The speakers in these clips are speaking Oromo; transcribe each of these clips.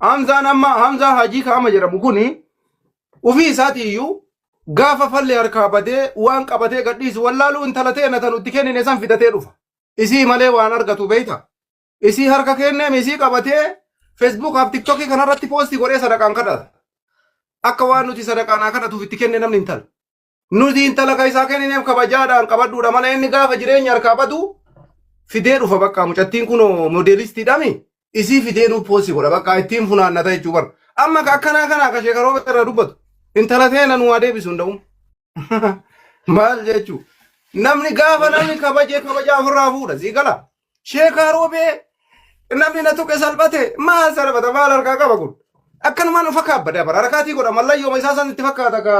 Hamzaan amma Hamzaa Hajii kaama jedhamu kuni ofii isaatiiyyuu gaafa fallee harkaa badee waan qabatee gadhiisu wallaaluu intala ta'e na tanutti kennine san fidatee dhufa. Isii malee waan argatu beeyta. Isii harka kennee isii qabatee Facebook fi TikTok kanarratti poostii godhee sadaqaan kadhata. Akka waan nuti sadaqaan kadhatuuf itti kenne namni intala. Nuti intala ka isaa kennineef kabajaadhaan qabadhuudha malee inni gaafa jireenya harkaa badu fidee dhufa bakka mucattiin kun modeelistiidhaami. Isii fidee nu poostii godha bakka ittiin funaannata jechuu bara. Amma akkanaa kana akka sheekaroo irra dubbatu. Intala teena nu adeebisu hunda'u. Maal jechuu? Namni gaafa namni kabajaa ofirraa fuudha sii gala. Sheekaroo bee namni na tuqe salphate maal salphata maal harkaa qaba kun? Akkanumaan ufa kaabbadee bara harkaatii godha mallayyoo isaa san itti fakkaata ka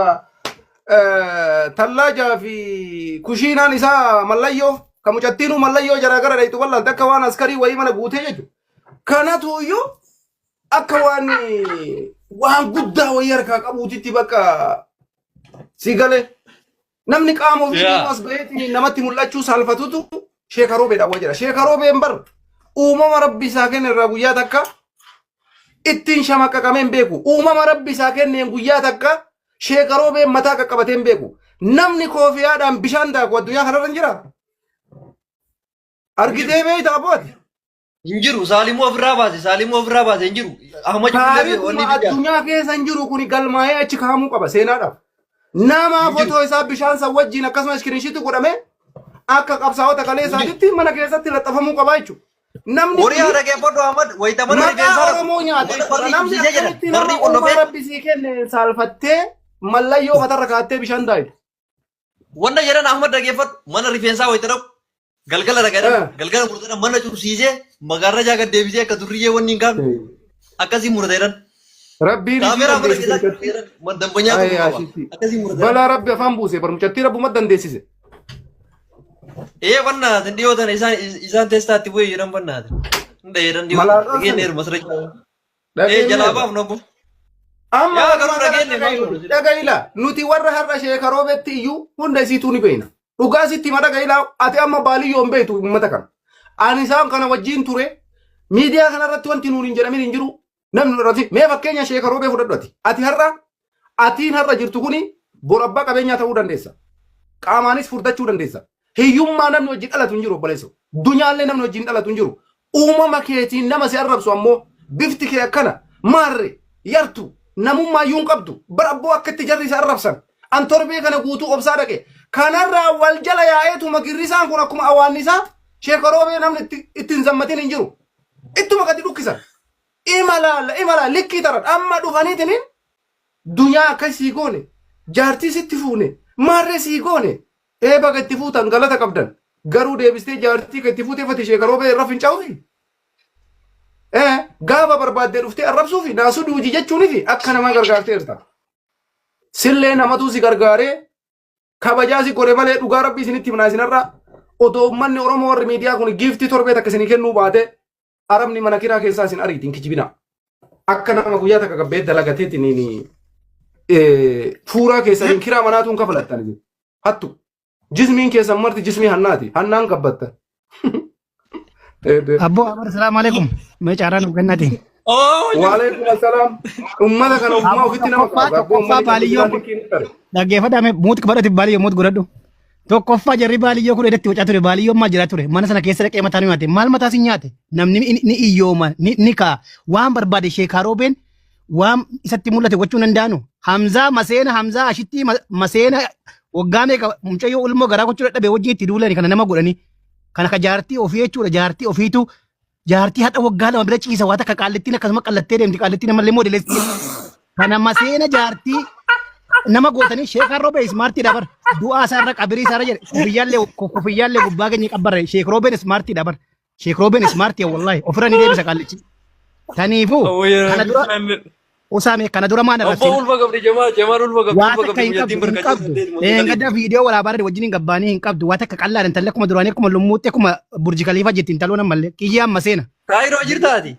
tallaajaa fi kushiinaan isaa mallayyoo ka mucattiinuu mallayyoo jaraa gara dhayitu bal'aan akka waan askarii wayii mana guutee jechuudha. Kanatu iyyuu akka waan guddaa wayii harkaa qabuutitti bakka si galee namni qaama ofii as baheetiin namatti mul'achuu saalfatutu sheekaroo beedhaawwa jedha. Sheekaroo been bar uumama rabbi isaa kenne irraa guyyaa takka ittiin shamaqqaqameen beeku. Uumama rabbi isaa kenneen guyyaa takka sheekaroo been mataa qaqqabateen beeku. Namni koofiyaadhaan bishaan daaku addunyaa kanarra hin jira. Argitee beeyta abbooti. Injiru Salimuu ofirraa baase injiru. Addunyaa keessa injiru kun galmaa'ee achi kaa'amuu qaba seenaadhaaf. Nama footoo isaa bishaan san wajjin akkasumas iskiriinshiitti godhame akka qabsaa'ota kalee isaatiitti mana keessatti laxxafamuu qaba jechuudha. Namni horii haadha keeffadhu Ahmad wayita mana rifeensaa Oromoo nyaate namni akkamitti nama uumaa rabbi sii kenne saalfattee mallayyoo matarra kaattee bishaan daa'itu. Wanda jedhan Ahmad dhageeffadhu mana rifeensaa wayita dhabu. Galgala galgala murteedhaan mana cufsiisee magaarra jaaga deebisee akka durriyyee wanni hin qabu akkasii murteedhaan. Rabbiin kaameeraa mana keessaa dambanyaa akkasii murteedhaan. Balaa rabbi afaan buuse barmuchattii rabbuma dandeessise. Bannaati dhiyootan isaan teestaatti bu'ee jedhan bannaati. Hunda jedhan dhiyootan dhageenyeeru masarachaa. Jalaabaaf nobbo. Amma dhagayila nuti warra har'a sheekaroo beetti iyyuu hunda isiituu ni beeyna. Dhugaa sitti ma dhagayila ati amma baaliyyoo beeytu uummata kana. Ani isaan kana wajjin ture miidiyaa kanarratti wanti nuun hin jedhamin hin jiru. Namni irratti mee fakkeenya sheekaroo bee fudhadhu ati. Atiin har'a jirtu kuni bor abbaa qabeenyaa ta'uu dandeessa. Qaamaanis furdachuu dandeessa. Hiyyummaa namni wajjin dhalatu hin jiru obboleessa. Dunyaallee namni wajjin dhalatu hin jiru. Uumama keetiin nama si arrabsu ammoo bifti kee akkana maarre yartu namummaa iyyuu hin qabdu. Barabboo akka itti jarri isa arrabsan. An torbee kana guutuu obsaa dhaqe. Kanarraa wal jala yaa'eetu magirrisaan kun akkuma awaannisaa sheekaroo bee namni ittiin zammatiin hin jiru. Ittuma gadi dhukkisan. Imala likkii taran amma dhufaniitiin dunyaa akkasii goone jaartii sitti fuune maarree sii goone. Baga itti fuutan galata qabdan garuu deebistee jaartii kan itti fuuteeffate sheekaroo bee irra fincaa'uufi. Gaafa barbaaddee dhuftee arrabsuufi naasuu duuji jechuunifi akka nama gargaarteerta. Sillee namatu si gargaaree kabajaa si godhe malee dhugaa rabbii isinitti himnaa isinarraa otoo uummanni Oromoo warri miidiyaa kun giiftii torbee takka isinii kennuu baate arabni mana kiraa keessaa isin ariitiin kijibina. Akka nama guyyaa takka gabbee dalagateetiin fuuraa keessaniin kiraa manaatuun kafalattan hattu. Jismiin keessan marti jismii hannaati. Hannaan qabbatta. Abbo Amar salaam alaikum. Mee caaraan ugannati. Waalaikum assalam. Ummata kana ummaa ofitti nama qaba. Tokkoffaa baaliyyoo dhaggeeffadhame muuti badhati baaliyyoo muuti godhadhu. Tokkoffaa jarri baaliyyoo kun edatti wacaa ture baaliyyoo maa jira ture mana sana keessa dhaqee mataa ni nyaate maal mataa si nyaate namni ni iyyooma ni kaa waan barbaade sheekaroo been waan isatti mul'ate gochuu danda'anu Hamzaa Maseena Hamzaa ashitti Maseena waggaa meeqa mucayyoo ulmoo garaa gochuu dadhabee wajjin itti duulani kana nama godhani kana ka jaartii ofii jechuudha jaartii ofiitu jaartii hadha waggaa lama bira ciisa waa takka qaallettiin akkasuma qallattee deemti qaallettiin namallee moodeleessi kana Maseena jaartii nama gootanii sheekaroo bee ismaartii dabar du'aa isaarra qabirii isaarra jedhe kufiyyaallee gubbaa keenya qabbarre sheekaroo been ismaartii dabar sheekaroo been ismaartii wallahi ofirra ni deebisa qaallichi taniifuu kana dura Usame kana dura maana rasul. Ulfa qabdi jamaa ulfa qabdi Engada video wala barre wajjin gabbani hin qabdu wata ka qallaan talle kuma durani kuma lumutte kuma burji khalifa jettin talona malle kiyya masena. Kairo jirtaati.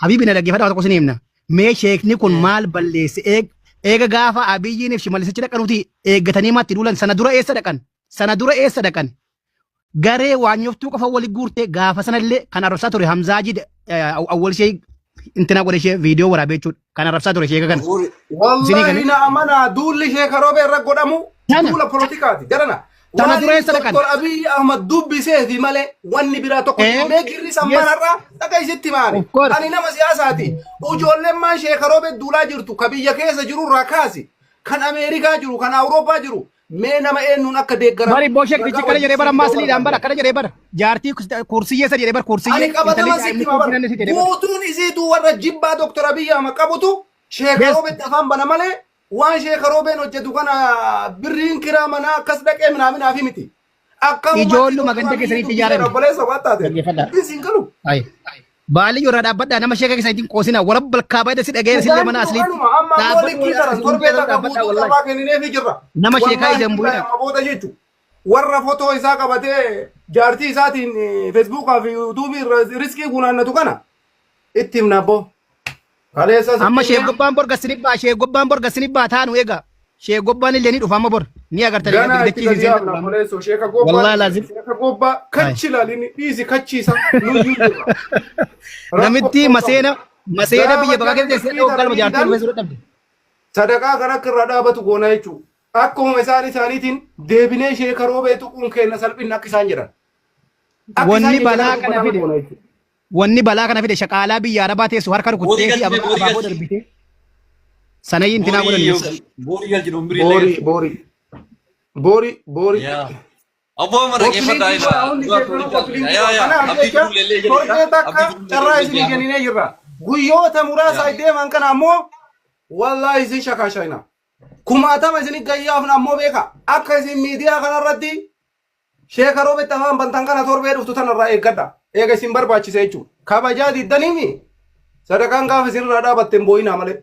Habibi na dhaggeeffadha wata kusin himna. Mee sheekni kun maal balleesse eega gaafa abiyyiin fi malisichi dhaqanuti eeggatanii maatti duulan sana dura eessa dhaqan garee waan nyoftuu qofa wali guurte gaafa sanallee kan arrabsaa ture Hamzaaji awwal shee intina godhe ishee viidiyoo waraabee jechuudha. Kan arrabsaa ture ishee kana. Wallahi na amana duulli Sheekh Roobee irra godhamu duula poolitikaati. Garana. Tana duree sadaqan. Dr. Abiy Ahmad dubbisee fi malee wanni biraa tokko mee girri sammanarraa dhaga isitti maani. Ani nama siyaasaati. Ijoolleen maan Sheekh Roobee duulaa jirtu ka biyya keessa jiru irraa kaasi. Kan Ameerikaa jiru kan Awurooppaa jiru. Mee nama eenyuun akka deeggaramu. Bari boshek dichi kana jedhee bara maasiliidhaan bara kana jedhee bara jaartii kursiyyee isa jedhee bara kursiyyee. Ani qabatama sitti ma bara. Guutuun isiitu warra jibbaa Dr. Abiy Ahmad qabutu Sheekh Roobee afaan bana malee waan Sheekh Roobeen hojjetu kana birriin kiraa manaa akkas dhaqee minaaminaa fi miti. Ijoolluma ganda keessanitti ijaarame. Obboleessa waan taate. Isin galu. Baali yoo dhaabadhaa nama Sheekh keessanitti qoosina warra balkaa baay'ee si dhaga'ee sillee mana asliitti. Amma likkii taran torbee takka guutuu qabaa kenninee fi jirra. Nama Sheekhaa ijaan bu'ina. Booda jechuudha. Warra footoo isaa qabatee jaartii isaatiin feesbuukaa fi yuutuubii irra riskii gunaannatu kana itti himna abboo. Amma Sheekh Gobbaan bor gasini baa Sheekh Gobbaan bor gasini baa taanu eega. Sheekh Gobbaan illee ni dhufa amma bor ni agartanii akka dachiisee. Sheekh Gobbaa. Wallahi laazim. Sheekh Gobbaa kachi laalini dhiisi kachiisa. Namitti maseena biyya bakka keessatti dhiyoo galma jaartii feesbuuk dhabde. Sadaqaa kan akka irra dhaabatu goona jechuudha. Akkuma isaaniitiin deebinee Sheekh Roobee tuquun kenna salphinna akka isaan jedhan. Wanni balaa kana fide shaqaalaa biyya Arabaa teessu harka rukuttee fi abaaboo darbite. Sanayi intinaa godhan. Boori. Aboo mara keeffata guyyoota muraasa deeman kana ammoo wallahi isin shakaashayna. Kumaatama isin gayyaafna ammoo beeka akka isin miidiyaa kanarratti Sheekh Roobee afaan bantan kana torbee dhuftu tanarraa eeggadha. Eega isin barbaachise jechuudha. Kabajaa diddaniimi sadaqaan gaafa isin irraa dhaabatteen boo'inaa malee.